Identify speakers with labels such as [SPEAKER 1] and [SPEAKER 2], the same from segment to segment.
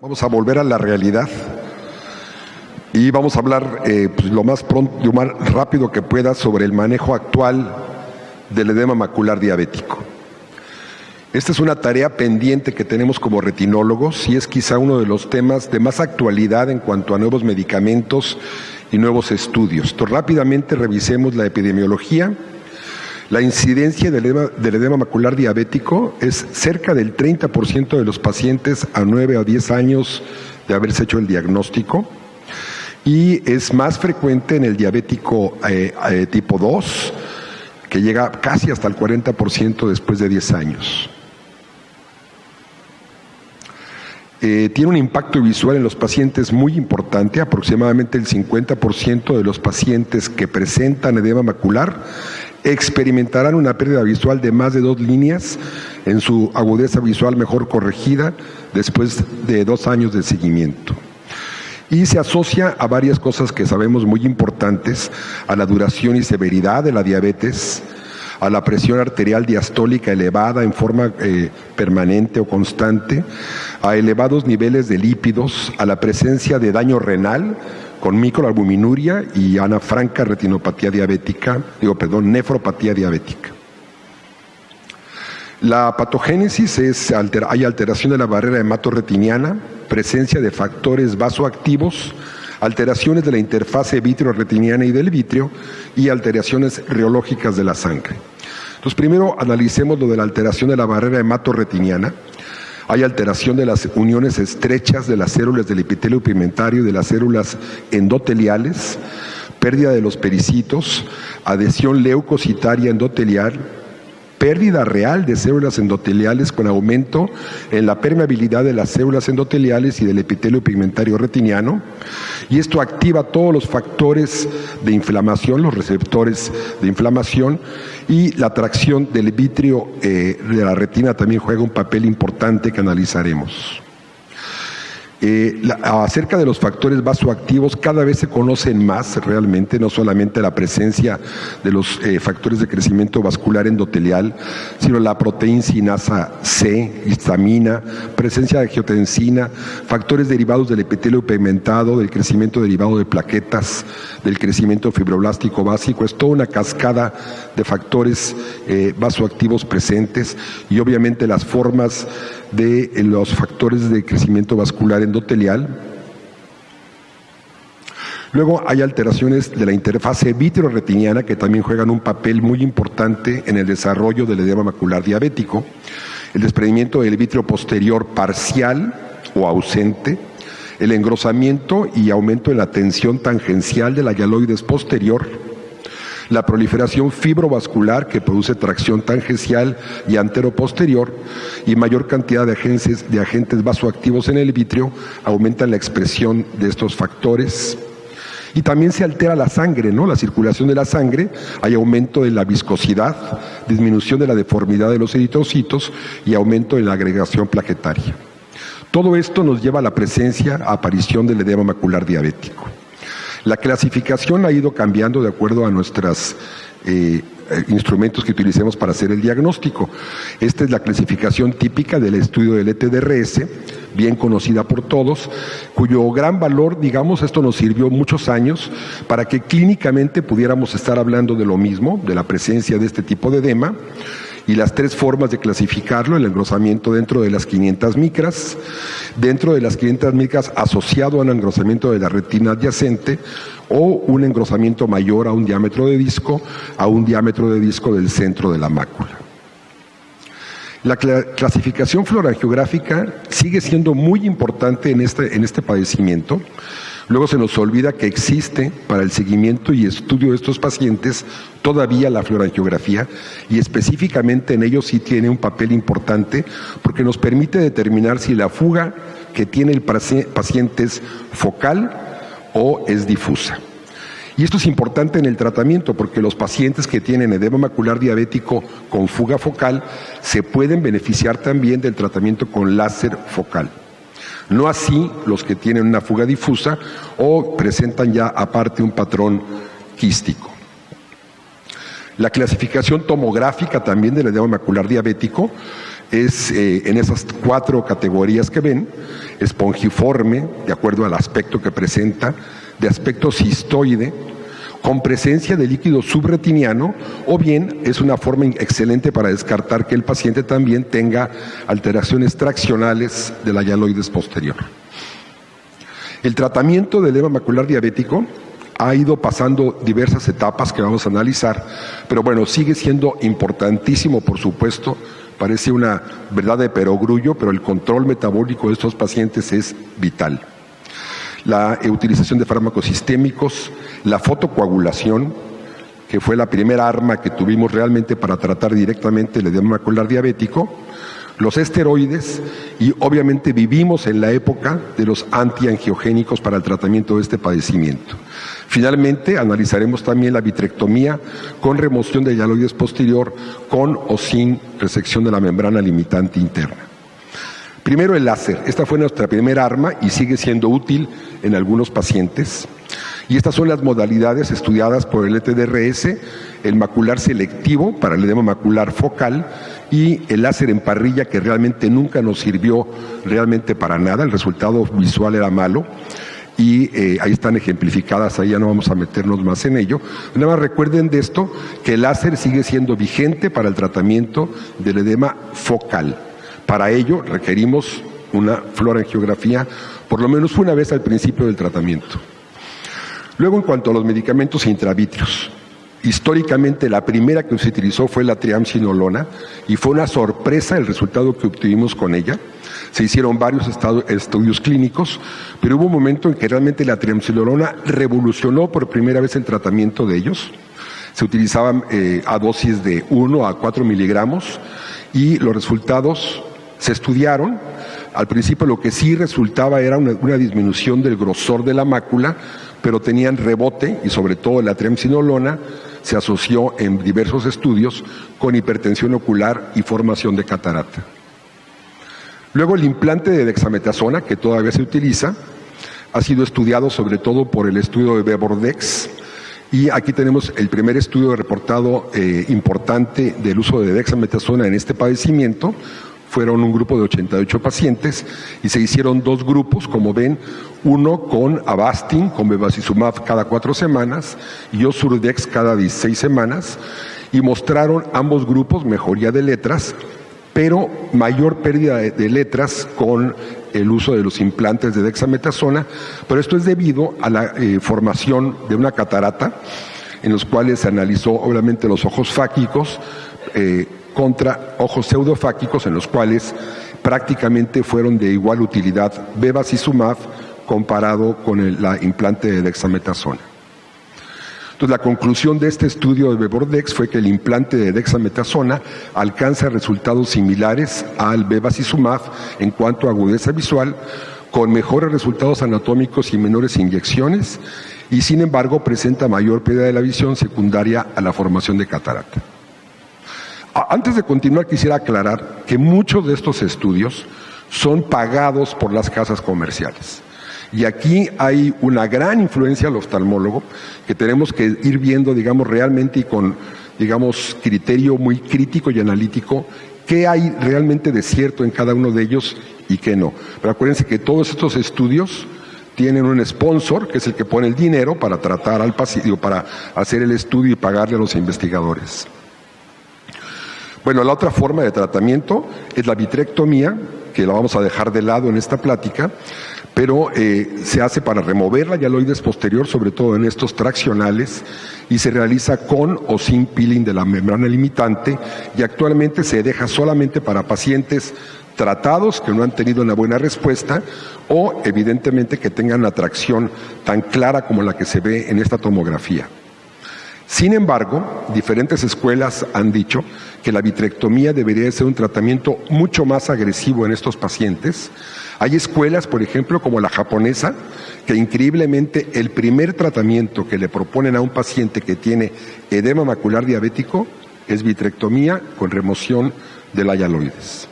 [SPEAKER 1] Vamos a volver a la realidad y vamos a hablar lo más pronto, lo más rápido que pueda sobre el manejo actual del edema macular diabético. Esta es una tarea pendiente que tenemos como retinólogos y es quizá uno de los temas de más actualidad en cuanto a nuevos medicamentos y nuevos estudios. Entonces, rápidamente revisemos la epidemiología. La incidencia del edema macular diabético es cerca del 30% de los pacientes a 9 o 10 años de haberse hecho el diagnóstico y es más frecuente en el diabético tipo 2, que llega casi hasta el 40% después de 10 años. Tiene un impacto visual en los pacientes muy importante. Aproximadamente el 50% de los pacientes que presentan edema macular experimentarán una pérdida visual de más de 2 líneas en su agudeza visual mejor corregida después de 2 años de seguimiento. Y se asocia a varias cosas que sabemos muy importantes: a la duración y severidad de la diabetes, a la presión arterial diastólica elevada en forma permanente o constante, a elevados niveles de lípidos, a la presencia de daño renal con microalbuminuria y ana franca retinopatía diabética, nefropatía diabética. La patogénesis hay alteración de la barrera hematorretiniana, presencia de factores vasoactivos, alteraciones de la interfase vitreoretiniana y del vitrio y alteraciones reológicas de la sangre. Entonces, primero analicemos lo de la alteración de la barrera hematorretiniana. Hay alteración de las uniones estrechas de las células del epitelio pigmentario y de las células endoteliales, pérdida de los pericitos, adhesión leucocitaria endotelial, pérdida real de células endoteliales con aumento en la permeabilidad de las células endoteliales y del epitelio pigmentario retiniano, y esto activa todos los factores de inflamación, los receptores de inflamación, y la atracción del vitrio de la retina también juega un papel importante que analizaremos. Acerca de los factores vasoactivos, cada vez se conocen más realmente, no solamente la presencia de los factores de crecimiento vascular endotelial, sino la proteína sinasa C, histamina, presencia de angiotensina, factores derivados del epitelio pigmentado, del crecimiento derivado de plaquetas, del crecimiento fibroblástico básico. Es toda una cascada de factores vasoactivos presentes y obviamente las formas de los factores de crecimiento vascular endotelial. Luego hay alteraciones de la interfase vitreoretiniana que también juegan un papel muy importante en el desarrollo del edema macular diabético. El desprendimiento del vítreo posterior parcial o ausente, el engrosamiento y aumento en la tensión tangencial de la hialoides posterior, la proliferación fibrovascular que produce tracción tangencial y anteroposterior y mayor cantidad de agentes vasoactivos en el vitrio aumentan la expresión de estos factores. Y también se altera la sangre, ¿no? La circulación de la sangre, hay aumento de la viscosidad, disminución de la deformidad de los eritrocitos y aumento en la agregación plaquetaria. Todo esto nos lleva a la presencia, a aparición del edema macular diabético. La clasificación ha ido cambiando de acuerdo a nuestros instrumentos que utilicemos para hacer el diagnóstico. Esta es la clasificación típica del estudio del ETDRS, bien conocida por todos, cuyo gran valor, esto nos sirvió muchos años para que clínicamente pudiéramos estar hablando de lo mismo, de la presencia de este tipo de edema, y las 3 formas de clasificarlo: el engrosamiento dentro de las 500 micras, dentro de las 500 micras asociado a un engrosamiento de la retina adyacente, o un engrosamiento mayor a un diámetro de disco del centro de la mácula. La clasificación fluoroangiográfica sigue siendo muy importante en este padecimiento. Luego se nos olvida que existe para el seguimiento y estudio de estos pacientes todavía la fluoroangiografía, y específicamente en ellos sí tiene un papel importante porque nos permite determinar si la fuga que tiene el paciente es focal o es difusa. Y esto es importante en el tratamiento porque los pacientes que tienen edema macular diabético con fuga focal se pueden beneficiar también del tratamiento con láser focal. No así los que tienen una fuga difusa o presentan ya aparte un patrón quístico. La clasificación tomográfica también del edema macular diabético es en esas 4 categorías que ven: espongiforme, de acuerdo al aspecto que presenta, de aspecto cistoide, con presencia de líquido subretiniano, o bien es una forma excelente para descartar que el paciente también tenga alteraciones traccionales de la hialoides posterior. El tratamiento del edema macular diabético ha ido pasando diversas etapas que vamos a analizar, pero bueno, sigue siendo importantísimo, por supuesto. Parece una verdad de perogrullo, pero el control metabólico de estos pacientes es vital. La utilización de fármacos sistémicos, la fotocoagulación, que fue la primera arma que tuvimos realmente para tratar directamente el edema macular diabético, los esteroides, y obviamente vivimos en la época de los antiangiogénicos para el tratamiento de este padecimiento. Finalmente, analizaremos también la vitrectomía con remoción de hialoides posterior, con o sin resección de la membrana limitante interna. Primero, el láser. Esta fue nuestra primera arma y sigue siendo útil en algunos pacientes. Y estas son las modalidades estudiadas por el ETDRS: el macular selectivo para el edema macular focal y el láser en parrilla, que realmente nunca nos sirvió realmente para nada. El resultado visual era malo. Y ahí están ejemplificadas, ahí ya no vamos a meternos más en ello. Nada más recuerden de esto, que el láser sigue siendo vigente para el tratamiento del edema focal. Para ello requerimos una fluorangiografía por lo menos una vez al principio del tratamiento. Luego, en cuanto a los medicamentos intravítreos, históricamente la primera que se utilizó fue la triamcinolona y fue una sorpresa el resultado que obtuvimos con ella. Se hicieron varios estudios clínicos, pero hubo un momento en que realmente la triamcinolona revolucionó por primera vez el tratamiento de ellos. Se utilizaban a dosis de 1 a 4 miligramos y los resultados se estudiaron. Al principio lo que sí resultaba era una disminución del grosor de la mácula, pero tenían rebote, y sobre todo la triamcinolona se asoció en diversos estudios con hipertensión ocular y formación de catarata. Luego, el implante de dexametasona, que todavía se utiliza, ha sido estudiado sobre todo por el estudio de Bebordex, y aquí tenemos el primer estudio reportado importante del uso de dexametasona en este padecimiento. Fueron un grupo de 88 pacientes y se hicieron 2 grupos, como ven, uno con Avastin, con bevacizumab cada 4 semanas y Ozurdex cada 16 semanas, y mostraron ambos grupos mejoría de letras, pero mayor pérdida de letras con el uso de los implantes de dexametasona, pero esto es debido a la formación de una catarata, en los cuales se analizó obviamente los ojos fáquicos contra ojos pseudofáquicos, en los cuales prácticamente fueron de igual utilidad bevacizumab comparado con el implante de dexametasona. Entonces, la conclusión de este estudio de Bebordex fue que el implante de dexametasona alcanza resultados similares al bevacizumab en cuanto a agudeza visual, con mejores resultados anatómicos y menores inyecciones, y sin embargo presenta mayor pérdida de la visión secundaria a la formación de catarata. Antes de continuar, quisiera aclarar que muchos de estos estudios son pagados por las casas comerciales. Y aquí hay una gran influencia al oftalmólogo que tenemos que ir viendo, digamos, realmente y con, digamos, criterio muy crítico y analítico, qué hay realmente de cierto en cada uno de ellos y qué no. Pero acuérdense que todos estos estudios tienen un sponsor, que es el que pone el dinero para tratar al paciente, para hacer el estudio y pagarle a los investigadores. Bueno, la otra forma de tratamiento es la vitrectomía, que la vamos a dejar de lado en esta plática, pero se hace para remover la hialoides posterior, sobre todo en estos traccionales, y se realiza con o sin peeling de la membrana limitante, y actualmente se deja solamente para pacientes tratados que no han tenido una buena respuesta o evidentemente que tengan una tracción tan clara como la que se ve en esta tomografía. Sin embargo, diferentes escuelas han dicho que la vitrectomía debería ser un tratamiento mucho más agresivo en estos pacientes. Hay escuelas, por ejemplo, como la japonesa, que increíblemente el primer tratamiento que le proponen a un paciente que tiene edema macular diabético es vitrectomía con remoción de la hialoides.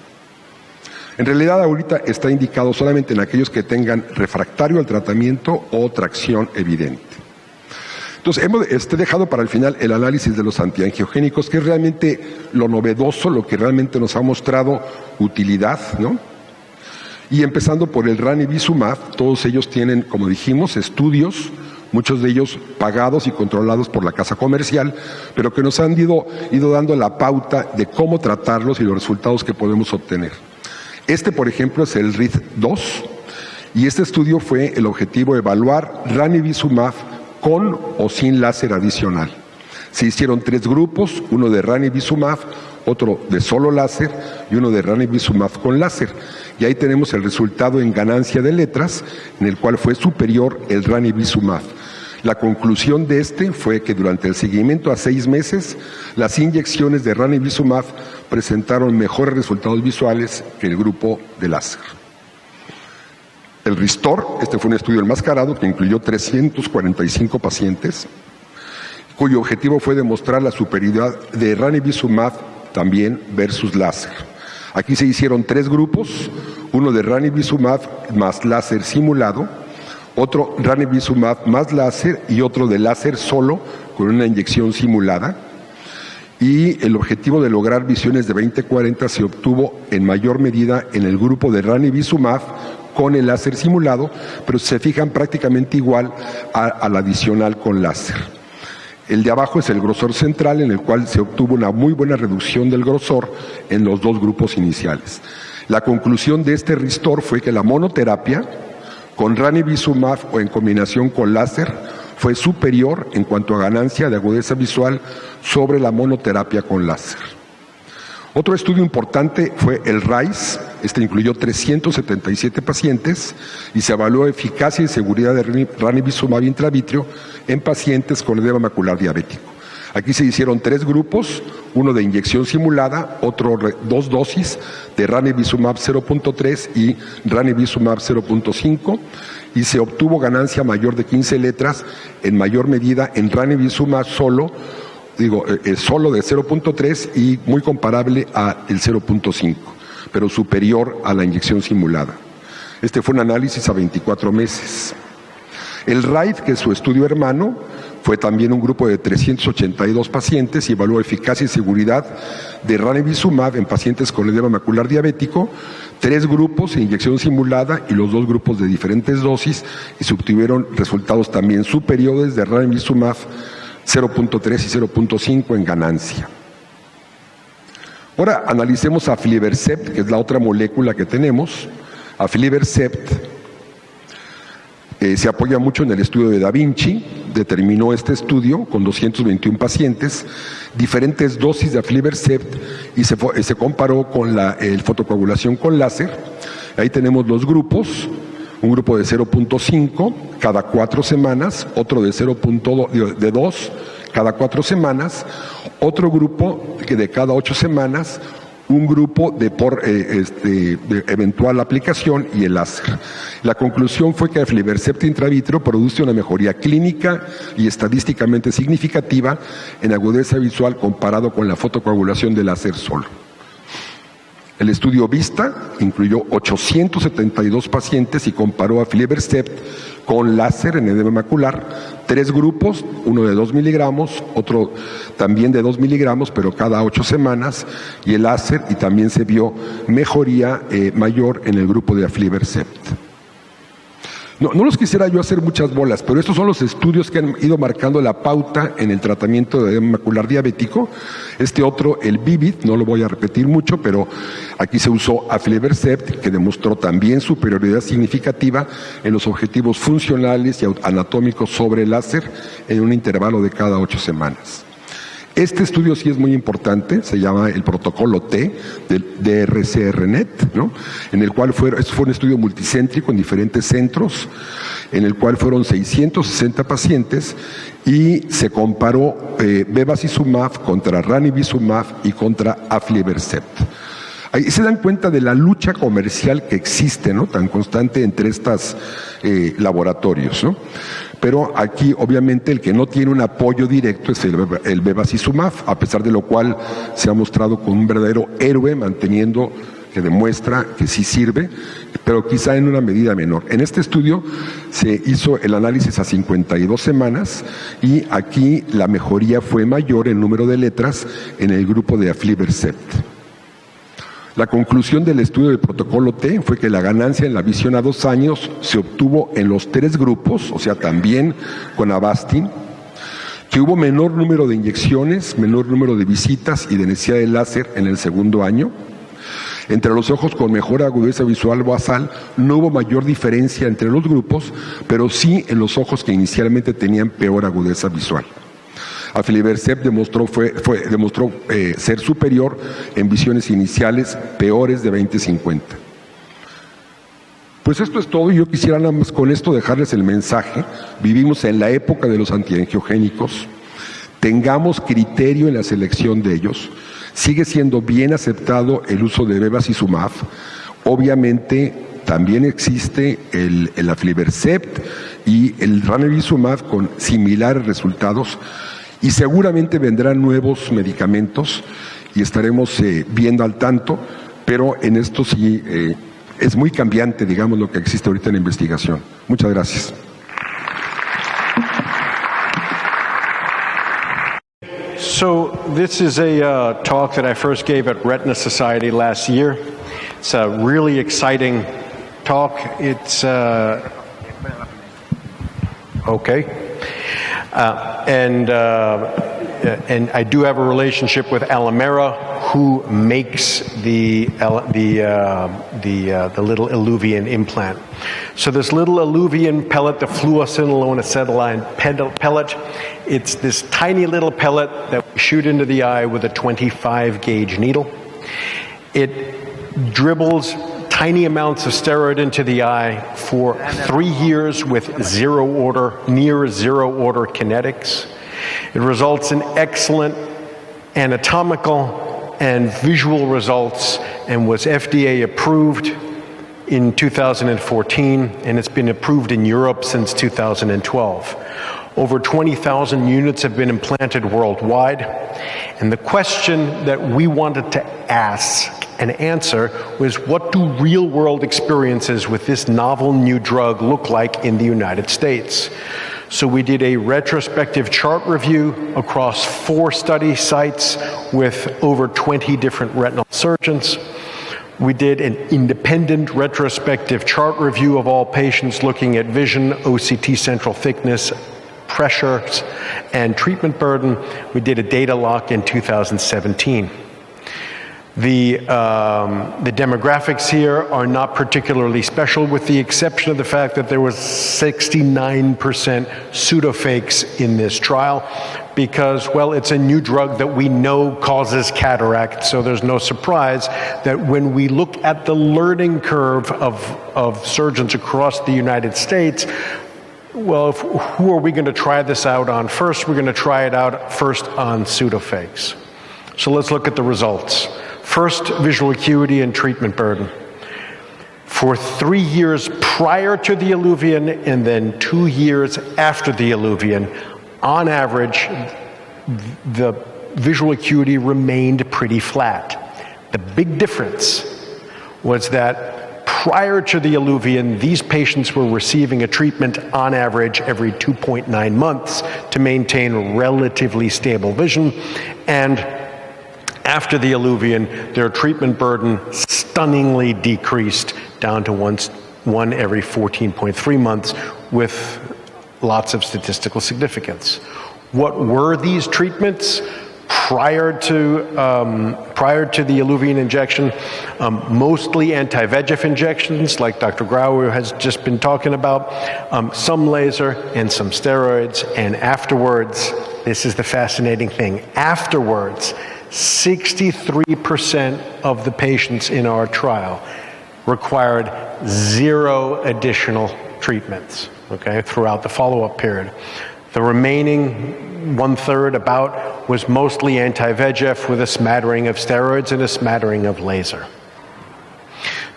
[SPEAKER 1] En realidad, ahorita está indicado solamente en aquellos que tengan refractario al tratamiento o tracción evidente. Entonces, hemos dejado para el final el análisis de los antiangiogénicos, que es realmente lo novedoso, lo que realmente nos ha mostrado utilidad, ¿no? Y empezando por el ranibizumab, todos ellos tienen, como dijimos, estudios, muchos de ellos pagados y controlados por la casa comercial, pero que nos han ido dando la pauta de cómo tratarlos y los resultados que podemos obtener. Este, por ejemplo, es el RID-2, y este estudio fue el objetivo de evaluar ranibizumab con o sin láser adicional. Se hicieron 3 grupos, uno de ranibizumab, otro de solo láser y uno de ranibizumab con láser. Y ahí tenemos el resultado en ganancia de letras, en el cual fue superior el ranibizumab. La conclusión de este fue que durante el seguimiento a 6 meses, las inyecciones de ranibizumab presentaron mejores resultados visuales que el grupo de láser. El RESTORE, este fue un estudio enmascarado que incluyó 345 pacientes, cuyo objetivo fue demostrar la superioridad de ranibizumab también versus láser. Aquí se hicieron 3 grupos, uno de ranibizumab más láser simulado, otro ranibizumab más láser y otro de láser solo con una inyección simulada. Y el objetivo de lograr visiones de 20/40 se obtuvo en mayor medida en el grupo de ranibizumab con el láser simulado, pero se fijan prácticamente igual al adicional con láser. El de abajo es el grosor central, en el cual se obtuvo una muy buena reducción del grosor en los 2 grupos iniciales. La conclusión de este RESTORE fue que la monoterapia con ranibizumab o en combinación con láser fue superior en cuanto a ganancia de agudeza visual sobre la monoterapia con láser. Otro estudio importante fue el RISE. Este incluyó 377 pacientes y se evaluó eficacia y seguridad de ranibizumab intravítrea en pacientes con edema macular diabético. Aquí se hicieron 3 grupos, uno de inyección simulada, otro 2 dosis de ranibizumab 0.3 y ranibizumab 0.5, y se obtuvo ganancia mayor de 15 letras, en mayor medida en ranibizumab solo de 0.3 y muy comparable al 0.5, pero superior a la inyección simulada. Este fue un análisis a 24 meses. El RIDE, que es su estudio hermano, fue también un grupo de 382 pacientes y evaluó eficacia y seguridad de ranibizumab en pacientes con edema macular diabético, 3 grupos, inyección simulada y los 2 grupos de diferentes dosis, y se obtuvieron resultados también superiores de ranibizumab 0.3 y 0.5 en ganancia. Ahora analicemos aflibercept, que es la otra molécula que tenemos. Aflibercept se apoya mucho en el estudio de Da Vinci. Determinó este estudio con 221 pacientes, diferentes dosis de aflibercept, y se comparó con la fotocoagulación con láser. Ahí tenemos los grupos, un grupo de 0.5 cada 4 semanas, otro de 2 cada 4 semanas, otro grupo que de cada 8 semanas, un grupo de eventual aplicación y el láser. La conclusión fue que el aflibercept intravítrea produce una mejoría clínica y estadísticamente significativa en agudeza visual comparado con la fotocoagulación de láser solo. El estudio VISTA incluyó 872 pacientes y comparó aflibercept con láser en edema macular, 3 grupos, uno de 2 miligramos, otro también de 2 miligramos, pero cada 8 semanas, y el láser, y también se vio mejoría mayor en el grupo de aflibercept. No los quisiera yo hacer muchas bolas, pero estos son los estudios que han ido marcando la pauta en el tratamiento de edema macular diabético. Este otro, el VIVID, no lo voy a repetir mucho, pero aquí se usó aflibercept, que demostró también superioridad significativa en los objetivos funcionales y anatómicos sobre el láser en un intervalo de cada 8 semanas. Este estudio sí es muy importante, se llama el protocolo T del DRCRNet, ¿no? En el cual fue un estudio multicéntrico en diferentes centros, en el cual fueron 660 pacientes y se comparó bevacizumab contra ranibizumab y contra aflibercept. Ahí se dan cuenta de la lucha comercial que existe, ¿no?, tan constante entre estos laboratorios, ¿no? Pero aquí, obviamente, el que no tiene un apoyo directo es el bevacizumab, a pesar de lo cual se ha mostrado como un verdadero héroe manteniendo que demuestra que sí sirve, pero quizá en una medida menor. En este estudio se hizo el análisis a 52 semanas y aquí la mejoría fue mayor en número de letras en el grupo de aflibercept. La conclusión del estudio del protocolo T fue que la ganancia en la visión a 2 años se obtuvo en los 3 grupos, o sea, también con Avastin, que hubo menor número de inyecciones, menor número de visitas y de necesidad de láser en el segundo año. Entre los ojos con mejor agudeza visual basal no hubo mayor diferencia entre los grupos, pero sí en los ojos que inicialmente tenían peor agudeza visual. Aflibercept demostró ser superior en visiones iniciales peores de 20/50. Pues esto es todo y yo quisiera nada más con esto dejarles el mensaje. Vivimos en la época de los antiangiogénicos, tengamos criterio en la selección de ellos. Sigue siendo bien aceptado el uso de bevacizumab. Obviamente también existe el aflibercept y el ranibizumab con similares resultados y seguramente vendrán nuevos medicamentos y estaremos viendo al tanto, pero en esto sí es muy cambiante, digamos, lo que existe ahorita en la investigación. Muchas gracias.
[SPEAKER 2] So this is a talk that I first gave at Retina Society last year. It's a really exciting talk. It's okay. And I do have a relationship with Alimera, who makes the little Iluvien implant. So this little Iluvien pellet, the fluocinolone acetylene pellet, it's this tiny little pellet that we shoot into the eye with a 25 gauge needle. It dribbles tiny amounts of steroid into the eye for 3 years with near zero order kinetics. It results in excellent anatomical and visual results and was FDA approved in 2014, and it's been approved in Europe since 2012. Over 20,000 units have been implanted worldwide, and the question that we wanted to ask and answer was, what do real-world experiences with this novel new drug look like in the United States? So we did a retrospective chart review across 4 study sites with over 20 different retinal surgeons. We did an independent retrospective chart review of all patients looking at vision, OCT central thickness, pressures, and treatment burden. We did a data lock in 2017. The demographics here are not particularly special, with the exception of the fact that there was 69% pseudofakes in this trial because, well, it's a new drug that we know causes cataract, so there's no surprise that when we look at the learning curve of surgeons across the United States, well, who are we going to try this out on first? We're going to try it out first on pseudofakes. So let's look at the results. First, visual acuity and treatment burden. For 3 years prior to the Iluvien and then 2 years after the Iluvien, on average, the visual acuity remained pretty flat. The big difference was that prior to the Iluvien, these patients were receiving a treatment on average every 2.9 months to maintain relatively stable vision, and after the Iluvien, their treatment burden stunningly decreased down to one every 14.3 months with lots of statistical significance. What were these treatments prior to the Iluvien injection? Mostly anti-VEGF injections, like Dr. Grauer has just been talking about, some laser and some steroids, and afterwards, this is the fascinating thing, afterwards, 63% of the patients in our trial required 0 additional treatments, okay, throughout the follow-up period. The remaining 1/3 about was mostly anti-VEGF with a smattering of steroids and a smattering of laser.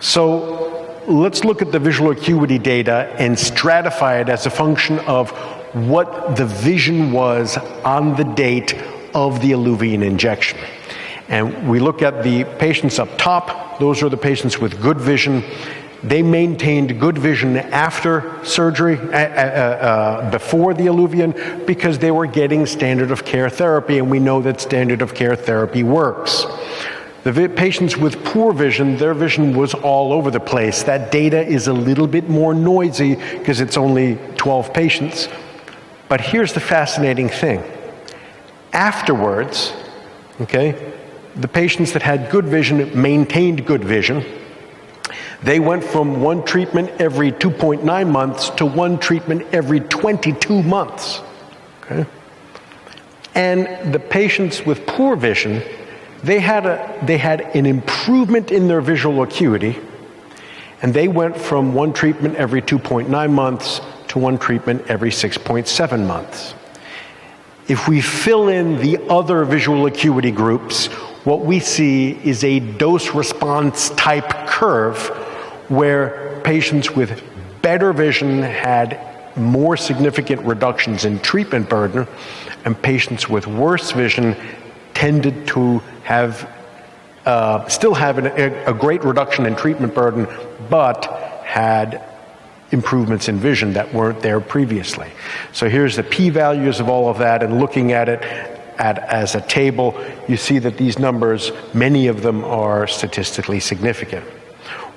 [SPEAKER 2] So let's look at the visual acuity data and stratify it as a function of what the vision was on the date of the Iluvien injection. And we look at the patients up top. Those are the patients with good vision. They maintained good vision after surgery, before the Iluvien, because they were getting standard of care therapy, and we know that standard of care therapy works. The patients with poor vision, their vision was all over the place. That data is a little bit more noisy because it's only 12 patients. But here's the fascinating thing. Afterwards, okay, the patients that had good vision maintained good vision. They went from one treatment every 2.9 months to one treatment every 22 months. Okay? And the patients with poor vision, they had an improvement in their visual acuity, and they went from one treatment every 2.9 months to one treatment every 6.7 months. If we fill in the other visual acuity groups, what we see is a dose-response type curve where patients with better vision had more significant reductions in treatment burden, and patients with worse vision tended to have still have a great reduction in treatment burden, but had improvements in vision that weren't there previously. So here's the p-values of all of that, and looking at it as a table, you see that these numbers, many of them are statistically significant.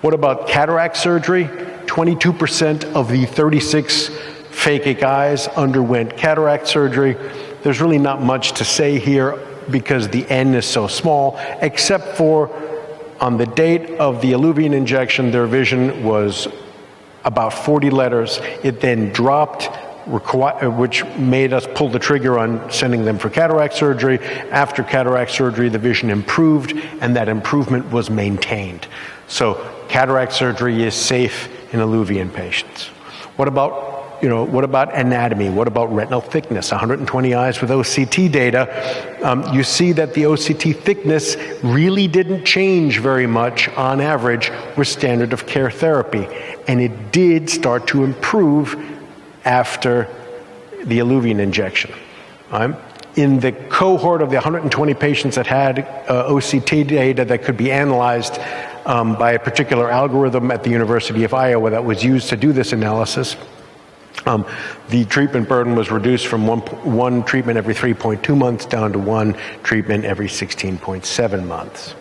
[SPEAKER 2] What about cataract surgery? 22% of the 36 phakic eyes underwent cataract surgery. There's really not much to say here because the N is so small, except for on the date of the Iluvien injection, their vision was about 40 letters. It then dropped, which made us pull the trigger on sending them for cataract surgery. After cataract surgery, the vision improved, and that improvement was maintained. So cataract surgery is safe in Iluvien patients. What about anatomy? What about retinal thickness? 120 eyes with OCT data. You see that the OCT thickness really didn't change very much on average with standard of care therapy. And it did start to improve after the Iluvien injection. In the cohort of the 120 patients that had OCT data that could be analyzed by a particular algorithm at the University of Iowa that was used to do this analysis, the treatment burden was reduced from one treatment every 3.2 months down to one treatment every 16.7 months.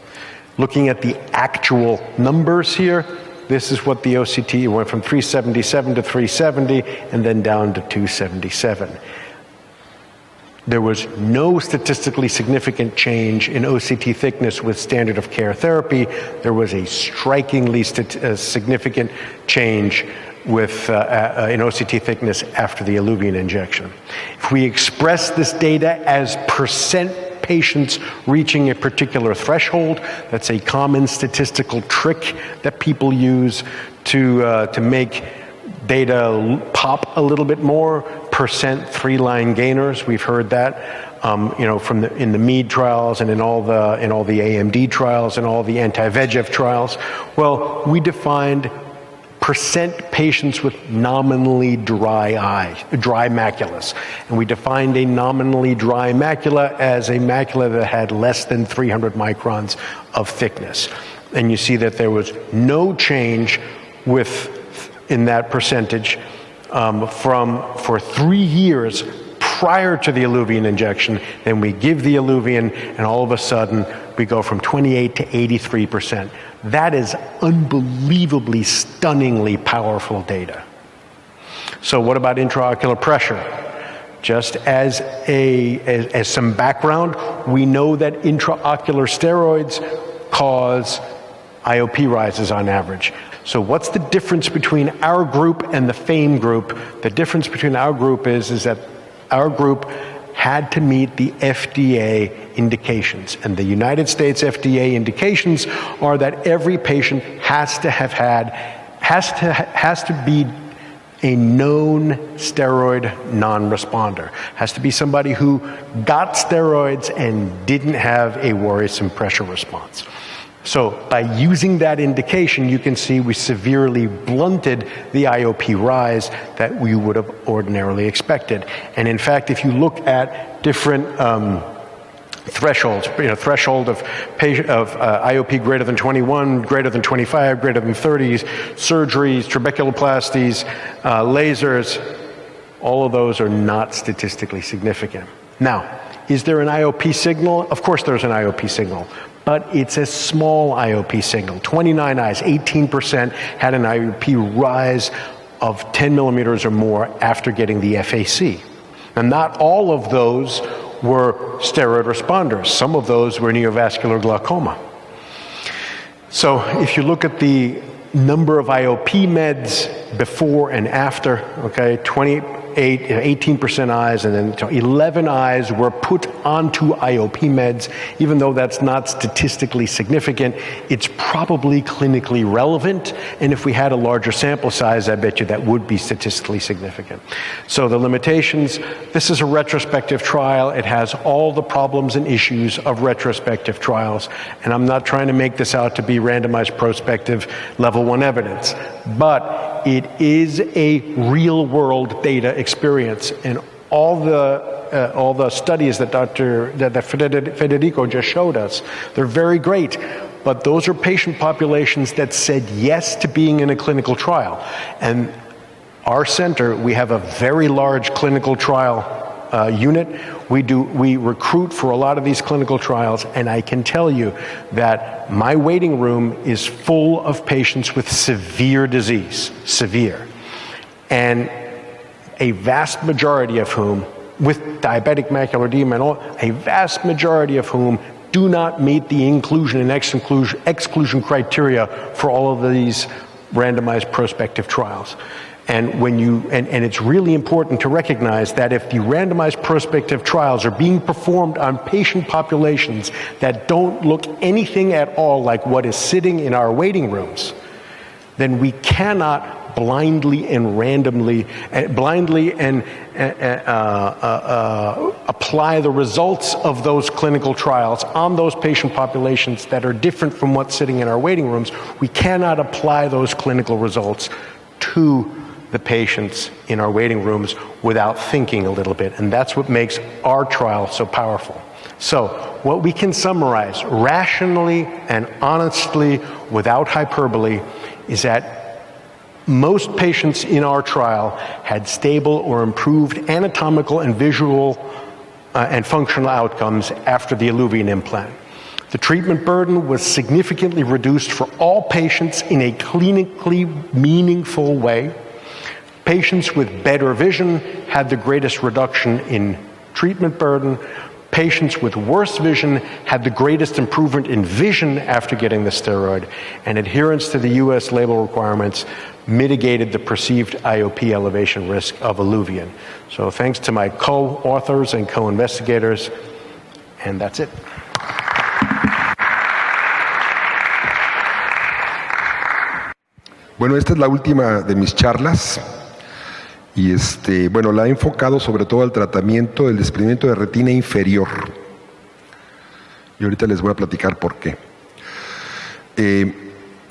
[SPEAKER 2] Looking at the actual numbers here, this is what the OCT went from 377 to 370 and then down to 277. There was no statistically significant change in OCT thickness with standard of care therapy. There was a strikingly significant change with in OCT thickness after the Iluvien injection. If we express this data as percent patients reaching a particular threshold, that's a common statistical trick that people use to make data pop a little bit more. Percent three-line gainers, we've heard that, in the MEAD trials and in all the AMD trials and all the anti-VEGF trials. Well, we defined percent patients with nominally dry maculas. And we defined a nominally dry macula as a macula that had less than 300 microns of thickness. And you see that there was no change in that percentage for 3 years prior to the Iluvien injection. Then we give the Iluvien, and all of a sudden we go from 28 to 83%. That is unbelievably, stunningly powerful data. So what about intraocular pressure? Just as some background, we know that intraocular steroids cause IOP rises on average. So what's the difference between our group and the FAME group? The difference between our group is that our group had to meet the FDA indications. And the United States FDA indications are that every patient has to be a known steroid non-responder. Has to be somebody who got steroids and didn't have a worrisome pressure response. So by using that indication, you can see we severely blunted the IOP rise that we would have ordinarily expected. And in fact, if you look at different thresholds, threshold of IOP greater than 21, greater than 25, greater than 30s, surgeries, trabeculoplasties, lasers, all of those are not statistically significant. Now, is there an IOP signal? Of course there's an IOP signal, but it's a small IOP signal. 29 eyes, 18% had an IOP rise of 10 millimeters or more after getting the FAC. And not all of those were steroid responders. Some of those were neovascular glaucoma. So if you look at the number of IOP meds before and after, okay, 18% eyes, and then 11 eyes were put onto IOP meds. Even though that's not statistically significant, it's probably clinically relevant, and if we had a larger sample size, I bet you that would be statistically significant. So the limitations, this is a retrospective trial. It has all the problems and issues of retrospective trials, and I'm not trying to make this out to be randomized prospective level 1 evidence, but it is a real-world data experience, and all the studies that Federico just showed us, they're very great, but those are patient populations that said yes to being in a clinical trial. And our center, we have a very large clinical trial unit. We recruit for a lot of these clinical trials, and I can tell you that my waiting room is full of patients with severe disease, and a vast majority of whom, with diabetic macular edema and all, a vast majority of whom do not meet the inclusion and exclusion criteria for all of these randomized prospective trials. And when and it's really important to recognize that if the randomized prospective trials are being performed on patient populations that don't look anything at all like what is sitting in our waiting rooms, then we cannot blindly and randomly, apply the results of those clinical trials on those patient populations that are different from what's sitting in our waiting rooms. We cannot apply those clinical results to the patients in our waiting rooms without thinking a little bit, and that's what makes our trial so powerful. So what we can summarize rationally and honestly without hyperbole is that most patients in our trial had stable or improved anatomical and visual and functional outcomes after the Iluvien implant. The treatment burden was significantly reduced for all patients in a clinically meaningful way. Patients with better vision had the greatest reduction in treatment burden. Patients with worse vision had the greatest improvement in vision after getting the steroid, and adherence to the U.S. label requirements mitigated the perceived IOP elevation risk of Iluvien. So thanks to my co-authors and co-investigators, and that's it.
[SPEAKER 1] Bueno, esta es la última de mis charlas. Y la he enfocado sobre todo al tratamiento del desprendimiento de retina inferior. Y ahorita les voy a platicar por qué.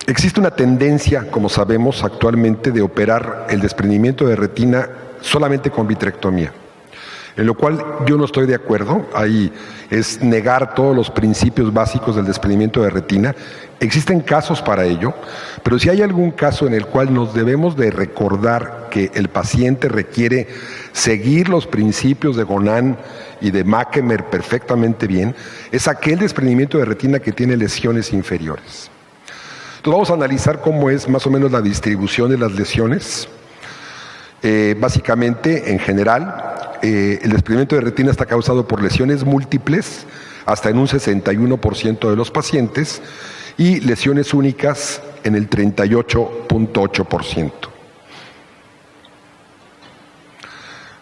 [SPEAKER 1] Existe una tendencia, como sabemos actualmente, de operar el desprendimiento de retina solamente con vitrectomía, en lo cual yo no estoy de acuerdo. Ahí es negar todos los principios básicos del desprendimiento de retina. Existen casos para ello, pero si hay algún caso en el cual nos debemos de recordar que el paciente requiere seguir los principios de Gonan y de Makemer perfectamente bien, es aquel desprendimiento de retina que tiene lesiones inferiores. Entonces vamos a analizar cómo es más o menos la distribución de las lesiones. Básicamente, en general, el desprendimiento de retina está causado por lesiones múltiples, hasta en un 61% de los pacientes, y lesiones únicas en el 38.8%.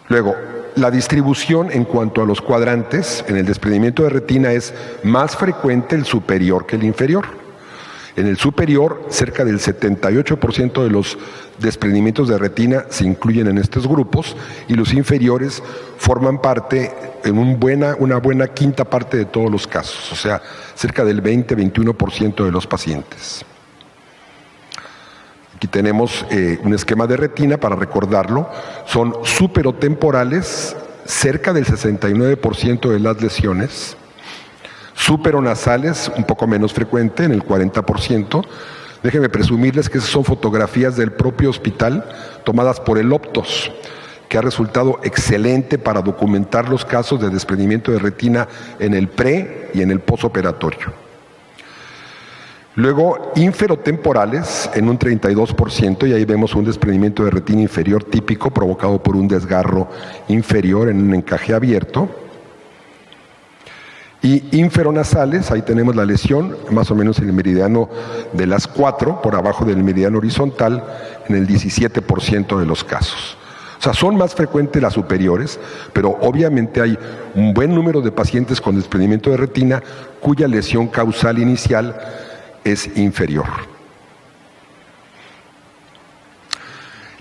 [SPEAKER 1] Luego, la distribución en cuanto a los cuadrantes en el desprendimiento de retina es más frecuente el superior que el inferior. En el superior, cerca del 78% de los desprendimientos de retina se incluyen en estos grupos, y los inferiores forman parte en una buena quinta parte de todos los casos, o sea, cerca del 20-21% de los pacientes. Aquí tenemos un esquema de retina para recordarlo. Son superotemporales, cerca del 69% de las lesiones. Superonasales, un poco menos frecuente, en el 40%. Déjenme presumirles que esas son fotografías del propio hospital tomadas por el Optos, que ha resultado excelente para documentar los casos de desprendimiento de retina en el pre y en el posoperatorio. Luego, inferotemporales en un 32%, y ahí vemos un desprendimiento de retina inferior típico provocado por un desgarro inferior en un encaje abierto. Y inferonasales, ahí tenemos la lesión más o menos en el meridiano de las 4, por abajo del meridiano horizontal, en el 17% de los casos. O sea, son más frecuentes las superiores, pero obviamente hay un buen número de pacientes con desprendimiento de retina cuya lesión causal inicial es inferior.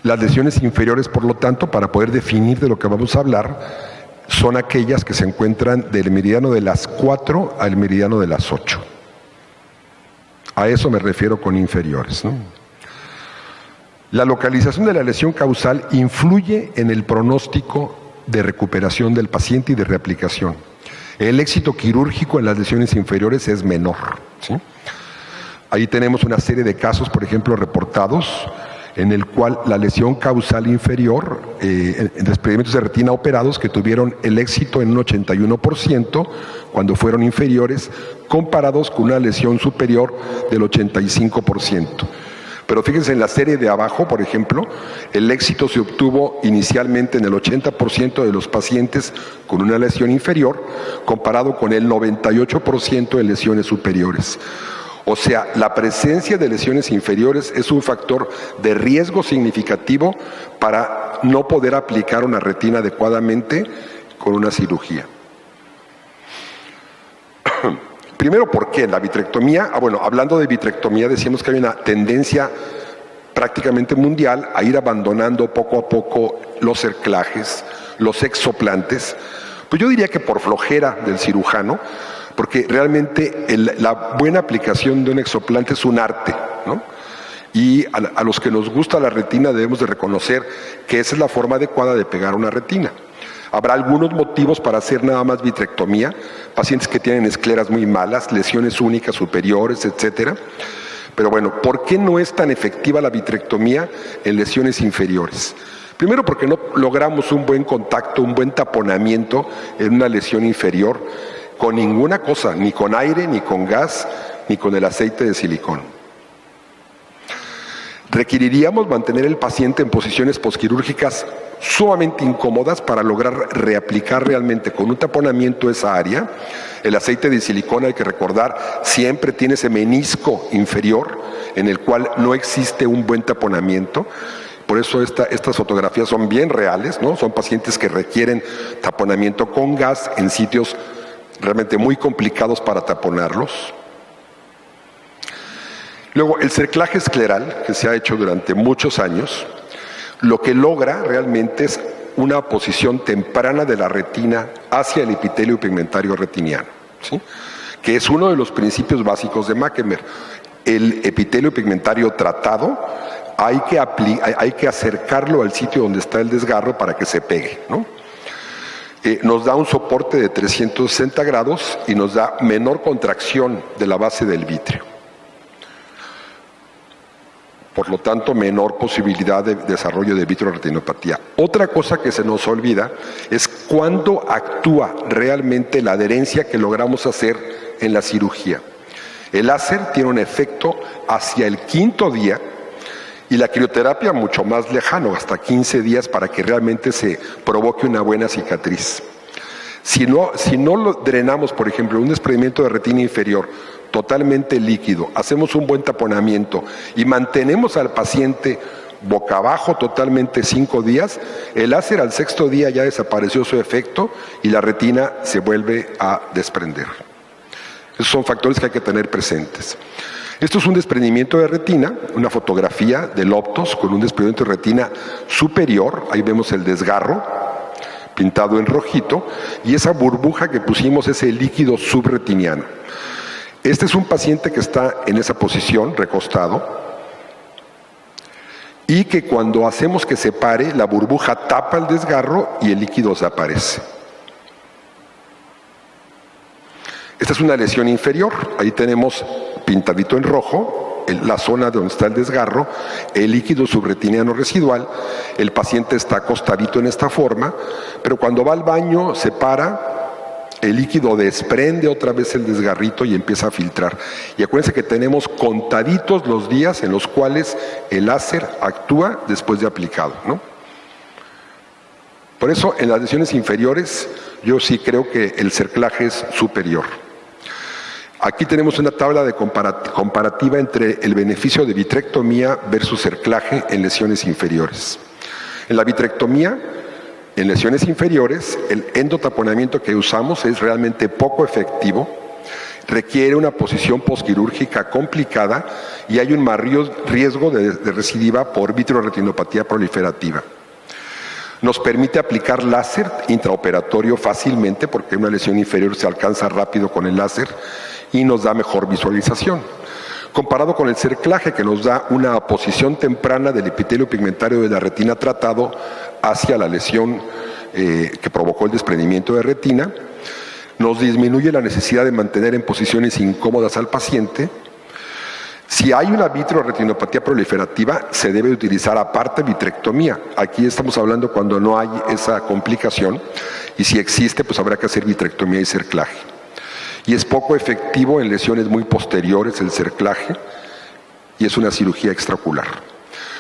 [SPEAKER 1] Las lesiones inferiores, por lo tanto, para poder definir de lo que vamos a hablar, son aquellas que se encuentran del meridiano de las 4 al meridiano de las 8. A eso me refiero con inferiores, ¿no? La localización de la lesión causal influye en el pronóstico de recuperación del paciente y de reaplicación. El éxito quirúrgico en las lesiones inferiores es menor, ¿sí? Ahí tenemos una serie de casos, por ejemplo, reportados, en el cual la lesión causal inferior, en desprendimientos de retina operados que tuvieron el éxito en un 81% cuando fueron inferiores, comparados con una lesión superior del 85%. Pero fíjense en la serie de abajo, por ejemplo, el éxito se obtuvo inicialmente en el 80% de los pacientes con una lesión inferior, comparado con el 98% de lesiones superiores. O sea, la presencia de lesiones inferiores es un factor de riesgo significativo para no poder aplicar una retina adecuadamente con una cirugía. Primero, ¿por qué? La vitrectomía, hablando de vitrectomía, decíamos que hay una tendencia prácticamente mundial a ir abandonando poco a poco los cerclajes, los exoplantes. Pues yo diría que por flojera del cirujano, porque realmente la buena aplicación de un exoplante es un arte, ¿no? Y a los que nos gusta la retina debemos de reconocer que esa es la forma adecuada de pegar una retina. Habrá algunos motivos para hacer nada más vitrectomía, pacientes que tienen escleras muy malas, lesiones únicas superiores, etcétera. Pero bueno, ¿por qué no es tan efectiva la vitrectomía en lesiones inferiores? Primero, porque no logramos un buen contacto, un buen taponamiento en una lesión inferior con ninguna cosa, ni con aire, ni con gas, ni con el aceite de silicón. Requeriríamos mantener el paciente en posiciones posquirúrgicas sumamente incómodas para lograr reaplicar realmente con un taponamiento esa área. El aceite de silicona, hay que recordar, siempre tiene ese menisco inferior en el cual no existe un buen taponamiento. Por eso estas fotografías son bien reales, ¿no? Son pacientes que requieren taponamiento con gas en sitios realmente muy complicados para taponarlos. Luego, el cerclaje escleral, que se ha hecho durante muchos años, lo que logra realmente es una posición temprana de la retina hacia el epitelio pigmentario retiniano, ¿sí? Que es uno de los principios básicos de Makemer. El epitelio pigmentario tratado hay que acercarlo al sitio donde está el desgarro para que se pegue, ¿no? Nos da un soporte de 360 grados y nos da menor contracción de la base del vítreo. Por lo tanto, menor posibilidad de desarrollo de vitreoretinopatía. Otra cosa que se nos olvida es cuándo actúa realmente la adherencia que logramos hacer en la cirugía. El láser tiene un efecto hacia el 5º día y la crioterapia mucho más lejano, hasta 15 días para que realmente se provoque una buena cicatriz. Si no lo drenamos, por ejemplo, un desprendimiento de retina inferior totalmente líquido, hacemos un buen taponamiento y mantenemos al paciente boca abajo totalmente 5 días, el láser al 6º día ya desapareció su efecto y la retina se vuelve a desprender. Esos son factores que hay que tener presentes. Esto es un desprendimiento de retina, una fotografía del Optos con un desprendimiento de retina superior. Ahí vemos el desgarro pintado en rojito y esa burbuja que pusimos es el líquido subretiniano. Este es un paciente que está en esa posición, recostado, y que cuando hacemos que se pare, la burbuja tapa el desgarro y el líquido desaparece. Esta es una lesión inferior, ahí tenemos pintadito en rojo la zona donde está el desgarro, el líquido subretiniano residual, el paciente está acostadito en esta forma, pero cuando va al baño se para, el líquido desprende otra vez el desgarrito y empieza a filtrar. Y acuérdense que tenemos contaditos los días en los cuales el láser actúa después de aplicado, ¿no? Por eso en las lesiones inferiores yo sí creo que el cerclaje es superior. Aquí tenemos una tabla de comparativa entre el beneficio de vitrectomía versus cerclaje en lesiones inferiores. En la vitrectomía, en lesiones inferiores, el endotaponamiento que usamos es realmente poco efectivo, requiere una posición posquirúrgica complicada y hay un más riesgo de recidiva por vitreoretinopatía proliferativa. Nos permite aplicar láser intraoperatorio fácilmente porque una lesión inferior se alcanza rápido con el láser y nos da mejor visualización. Comparado con el cerclaje que nos da una posición temprana del epitelio pigmentario de la retina tratado hacia la lesión que provocó el desprendimiento de retina, nos disminuye la necesidad de mantener en posiciones incómodas al paciente. Si hay una vitreoretinopatía proliferativa, se debe utilizar aparte vitrectomía. Aquí estamos hablando cuando no hay esa complicación, y si existe, pues habrá que hacer vitrectomía y cerclaje. Y es poco efectivo en lesiones muy posteriores el cerclaje, y es una cirugía extraocular.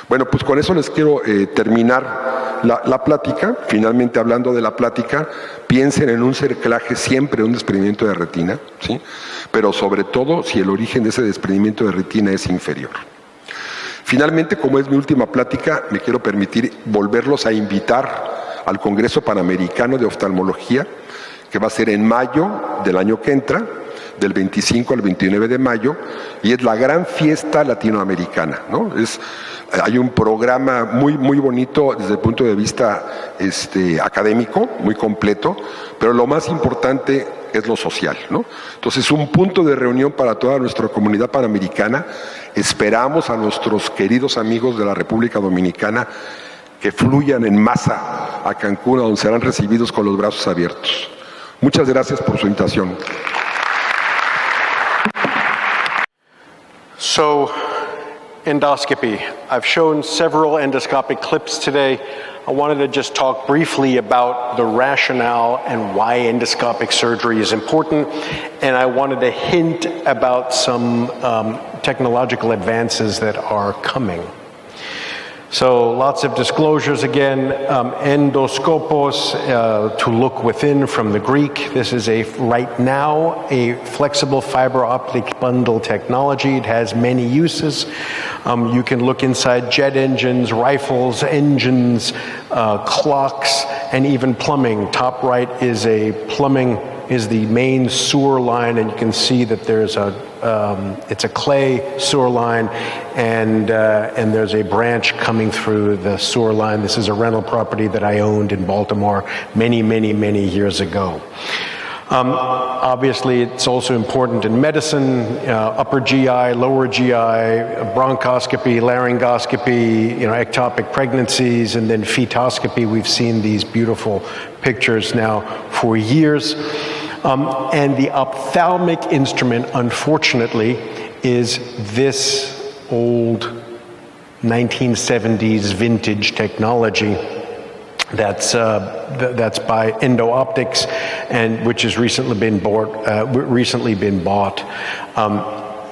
[SPEAKER 1] Bueno, pues con eso les quiero terminar la plática. Finalmente, hablando de la plática, piensen en un cerclaje siempre, un desprendimiento de retina, ¿sí? Pero sobre todo si el origen de ese desprendimiento de retina es inferior. Finalmente, como es mi última plática, me quiero permitir volverlos a invitar al Congreso Panamericano de Oftalmología, que va a ser en mayo del año que entra, del 25 al 29 de mayo, y es la gran fiesta latinoamericana, ¿no? Hay un programa muy bonito desde el punto de vista académico, muy completo, pero lo más importante es lo social, ¿no? Entonces, un punto de reunión para toda nuestra comunidad panamericana. Esperamos a nuestros queridos amigos de la República Dominicana que fluyan en masa a Cancún, donde serán recibidos con los brazos abiertos. Muchas gracias por su invitación.
[SPEAKER 2] So, endoscopy. I've shown several endoscopic clips today. I wanted to just talk briefly about the rationale and why endoscopic surgery is important, and I wanted to hint about some technological advances that are coming. So lots of disclosures again. Endoscopos, to look within from the Greek. This is right now a flexible fiber optic bundle technology. It has many uses. You can look inside jet engines, rifles, engines, clocks, and even plumbing. Top right is the main sewer line, and you can see that there's it's a clay sewer line, and there's a branch coming through the sewer line. This is a rental property that I owned in Baltimore many years ago. Obviously, it's also important in medicine, upper GI, lower GI, bronchoscopy, laryngoscopy, ectopic pregnancies, and then fetoscopy. We've seen these beautiful pictures now for years. And the ophthalmic instrument, unfortunately, is this old 1970s vintage technology that's by Endo Optics, and which has recently been bought.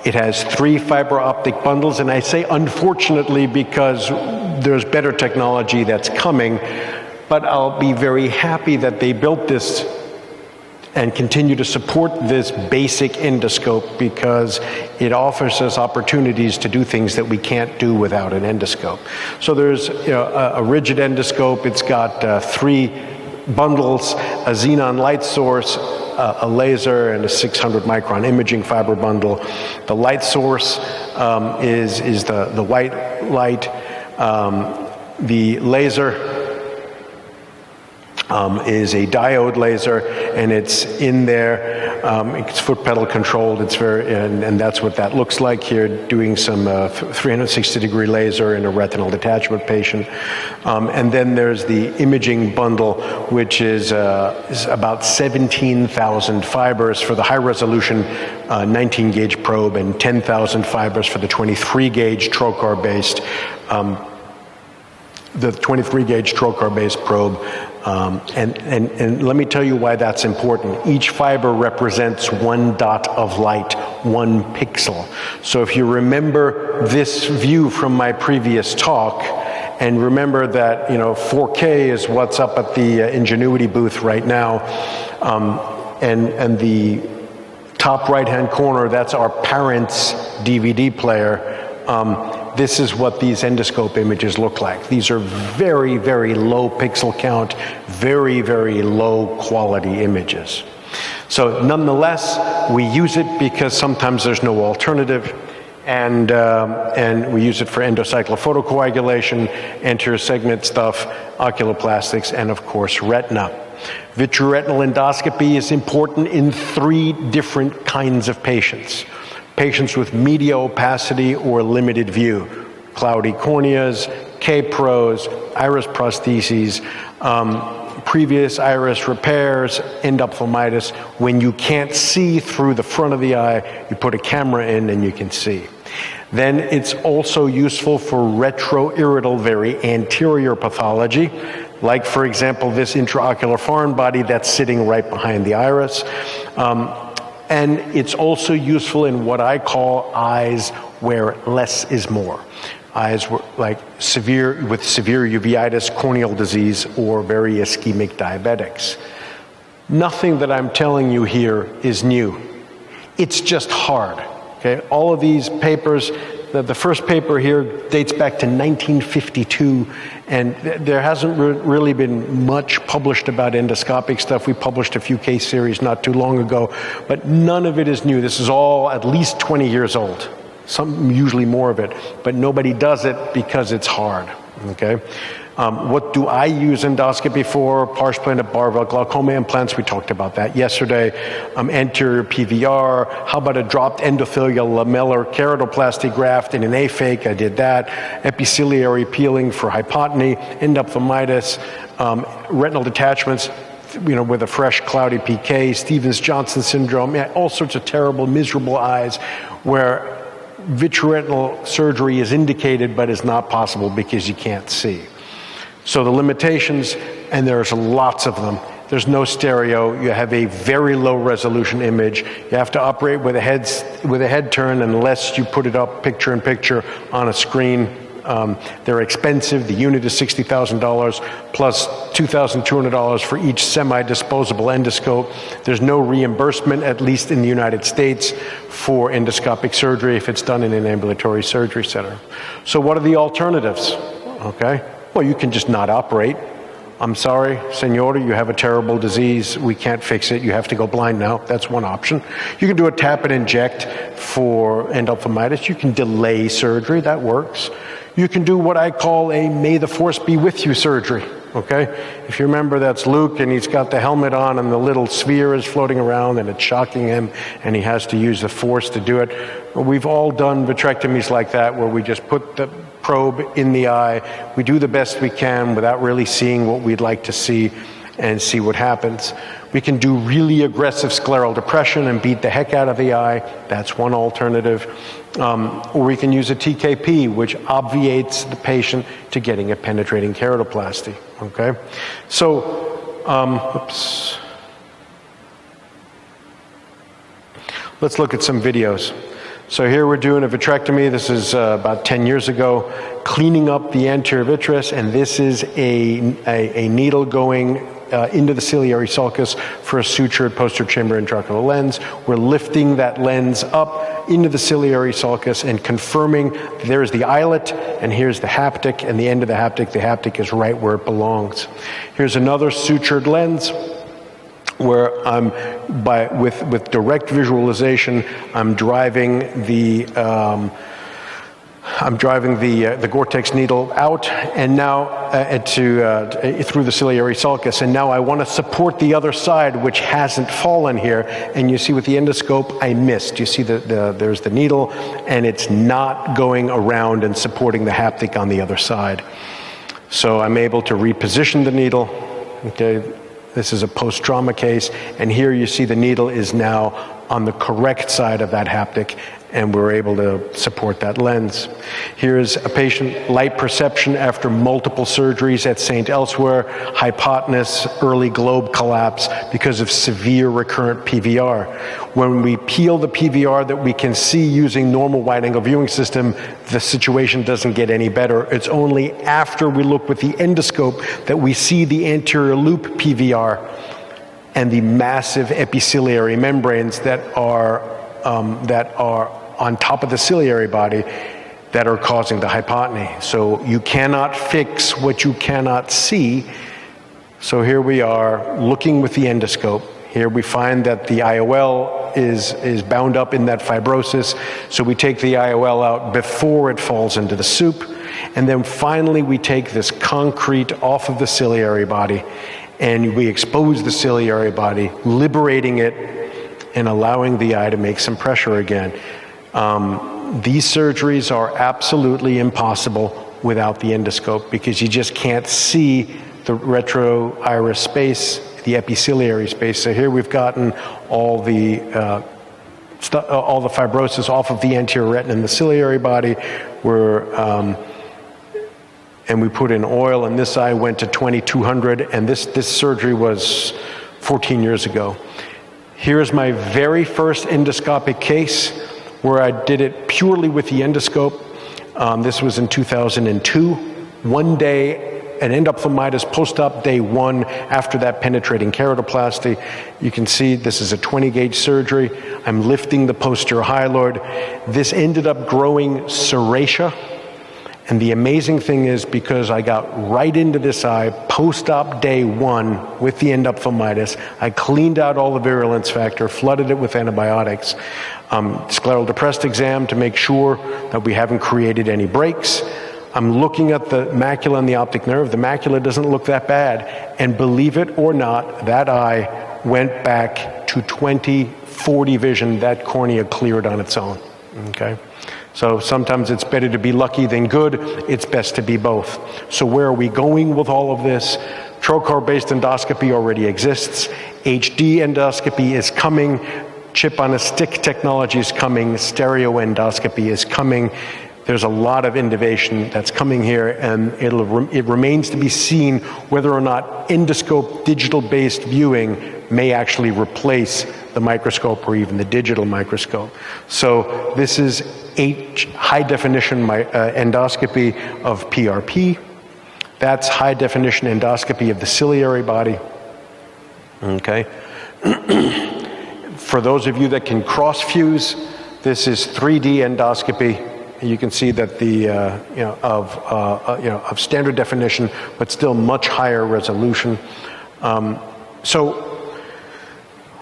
[SPEAKER 2] It has 3 fiber optic bundles, and I say unfortunately because there's better technology that's coming, but I'll be very happy that they built this and continue to support this basic endoscope, because it offers us opportunities to do things that we can't do without an endoscope. So there's a rigid endoscope. It's got 3 bundles, a xenon light source, a laser, and a 600 micron imaging fiber bundle. The light source is the white light. The laser is a diode laser, and it's in there. It's foot pedal controlled. It's and that's what that looks like here, doing some 360-degree laser in a retinal detachment patient. And then there's the imaging bundle, which is about 17,000 fibers for the high-resolution 19-gauge probe and 10,000 fibers for the 23-gauge trocar-based probe. And let me tell you why that's important. Each fiber represents one dot of light, one pixel. So if you remember this view from my previous talk, and remember that 4K is what's up at the Ingenuity booth right now, and the top right-hand corner, that's our parents' DVD player. This is what these endoscope images look like. These are very, very low pixel count, very, very low quality images. So nonetheless, we use it because sometimes there's no alternative, and we use it for endocyclophotocoagulation, anterior segment stuff, oculoplastics, and of course retina. Vitreoretinal endoscopy is important in 3 different kinds of patients. Patients with media opacity or limited view, cloudy corneas, K-pros, iris prostheses, previous iris repairs, endophthalmitis. When you can't see through the front of the eye, you put a camera in and you can see. Then it's also useful for retroirital, very anterior pathology, like, for example, this intraocular foreign body that's sitting right behind the iris. And it's also useful in what I call eyes where less is more. Eyes like with severe uveitis, corneal disease, or very ischemic diabetics. Nothing that I'm telling you here is new. It's just hard. Okay? All of these papers, the first paper here dates back to 1952, and there hasn't really been much published about endoscopic stuff. We published a few case series not too long ago, but none of it is new. This is all at least 20 years old, usually more of it, but nobody does it because it's hard. Okay? What do I use endoscopy for? Pars-plana Barville glaucoma implants, we talked about that yesterday. Anterior PVR, how about a dropped endothelial lamellar keratoplasty graft in an aphakic? I did that. Epiciliary peeling for hypotony, endophthalmitis, retinal detachments, with a fresh cloudy PK, Stevens-Johnson syndrome, all sorts of terrible, miserable eyes where vitreoretinal surgery is indicated but is not possible because you can't see. So the limitations, and there's lots of them. There's no stereo. You have a very low resolution image. You have to operate with a head turn unless you put it up picture in picture on a screen. They're expensive. The unit is $60,000 plus $2,200 for each semi-disposable endoscope. There's no reimbursement, at least in the United States, for endoscopic surgery if it's done in an ambulatory surgery center. So what are the alternatives? Okay. Well, you can just not operate. I'm sorry, senora, you have a terrible disease. We can't fix it. You have to go blind now. That's one option. You can do a tap and inject for endophthalmitis. You can delay surgery. That works. You can do what I call a may the force be with you surgery. Okay? If you remember, that's Luke, and he's got the helmet on, and the little sphere is floating around, and it's shocking him, and he has to use the force to do it. We've all done vitrectomies like that, where we just put the probe in the eye. We do the best we can without really seeing what we'd like to see and see what happens. We can do really aggressive scleral depression and beat the heck out of the eye. That's one alternative. Or we can use a TKP, which obviates the patient to getting a penetrating keratoplasty. Okay? So, oops. Let's look at some videos. So here we're doing a vitrectomy. This is about 10 years ago, cleaning up the anterior vitreous, and this is a needle going into the ciliary sulcus for a sutured posterior chamber intraocular lens. We're lifting that lens up into the ciliary sulcus and confirming there's the eyelet, and here's the haptic, and the end of the haptic is right where it belongs. Here's another sutured lens, where I'm with direct visualization, I'm driving the I'm driving the Gore-Tex needle out and now through the ciliary sulcus, and now I want to support the other side, which hasn't fallen here. And you see with the endoscope, I missed. You see there's the needle, and it's not going around and supporting the haptic on the other side. So I'm able to reposition the needle. Okay, this is a post-trauma case, and here you see the needle is now on the correct side of that haptic, and we're able to support that lens. Here's a patient, light perception after multiple surgeries at St. Elsewhere, hypotenuse, early globe collapse because of severe recurrent PVR. When we peel the PVR that we can see using normal wide-angle viewing system, the situation doesn't get any better. It's only after we look with the endoscope that we see the anterior loop PVR and the massive epiciliary membranes that are on top of the ciliary body that are causing the hypotony. So you cannot fix what you cannot see. So here we are looking with the endoscope. Here we find that the IOL is bound up in that fibrosis. So we take the IOL out before it falls into the soup. And then finally we take this concrete off of the ciliary body, and we expose the ciliary body, liberating it and allowing the eye to make some pressure again. These surgeries are absolutely impossible without the endoscope because you just can't see the retro-iris space, the epiciliary space. So here we've gotten all the fibrosis off of the anterior retina and the ciliary body. And we put in oil, and this eye went to 2200, and this surgery was 14 years ago. Here's my very first endoscopic case where I did it purely with the endoscope. This was in 2002. One day, an endophthalmitis post-op day 1 after that penetrating keratoplasty. You can see this is a 20-gauge surgery. I'm lifting the posterior hyaloid. This ended up growing serratia. And the amazing thing is, because I got right into this eye post-op day 1 with the endophthalmitis, I cleaned out all the virulence factor, flooded it with antibiotics, scleral depressed exam to make sure that we haven't created any breaks. I'm looking at the macula and the optic nerve. The macula doesn't look that bad. And believe it or not, that eye went back to 20/40 vision. That cornea cleared on its own. Okay? So sometimes it's better to be lucky than good. It's best to be both. So where are we going with all of this? Trocar-based endoscopy already exists. HD endoscopy is coming. Chip-on-a-stick technology is coming. Stereo endoscopy is coming. There's a lot of innovation that's coming here, and it remains to be seen whether or not endoscope digital-based viewing may actually replace the microscope or even the digital microscope. So this is high-definition endoscopy of PRP. That's high-definition endoscopy of the ciliary body. Okay. For those of you that can cross-fuse, this is 3D endoscopy. You can see that the of standard definition, but still much higher resolution. So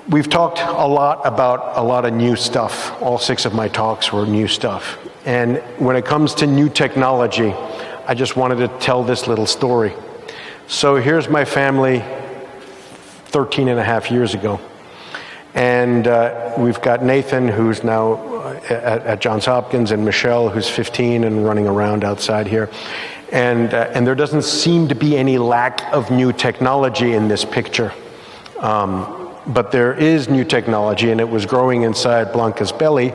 [SPEAKER 2] we've talked a lot about a lot of new stuff. All 6 of my talks were new stuff. And when it comes to new technology, I just wanted to tell this little story. So here's my family 13 and a half years ago. And we've got Nathan, who's now at Johns Hopkins, and Michelle, who's 15 and running around outside here. And there doesn't seem to be any lack of new technology in this picture. But there is new technology, and it was growing inside Blanca's belly.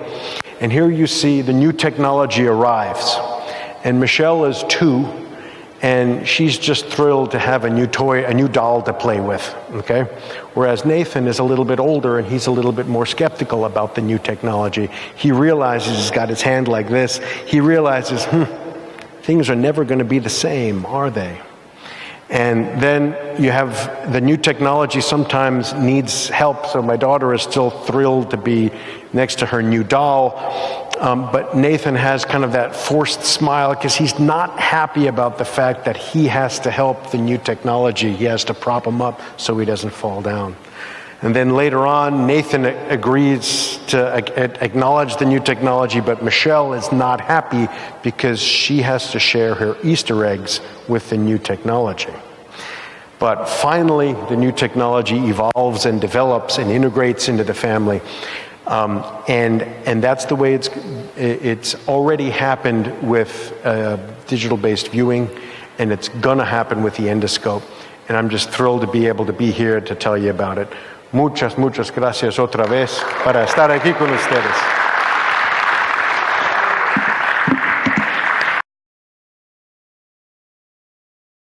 [SPEAKER 2] And here you see the new technology arrives. And Michelle is 2, and she's just thrilled to have a new toy, a new doll to play with, okay? Whereas Nathan is a little bit older, and he's a little bit more skeptical about the new technology. He realizes, he's got his hand like this, he realizes, things are never going to be the same, are they? And then you have the new technology sometimes needs help, so my daughter is still thrilled to be next to her new doll. But Nathan has kind of that forced smile because he's not happy about the fact that he has to help the new technology. He has to prop him up so he doesn't fall down. And then later on, Nathan agrees to acknowledge the new technology, but Michelle is not happy because she has to share her Easter eggs with the new technology. But finally, the new technology evolves and develops and integrates into the family. And that's the way it's already happened with digital-based viewing, and it's going to happen with the endoscope. And I'm just thrilled to be able to be here to tell you about it. Muchas gracias otra vez para estar aquí con ustedes.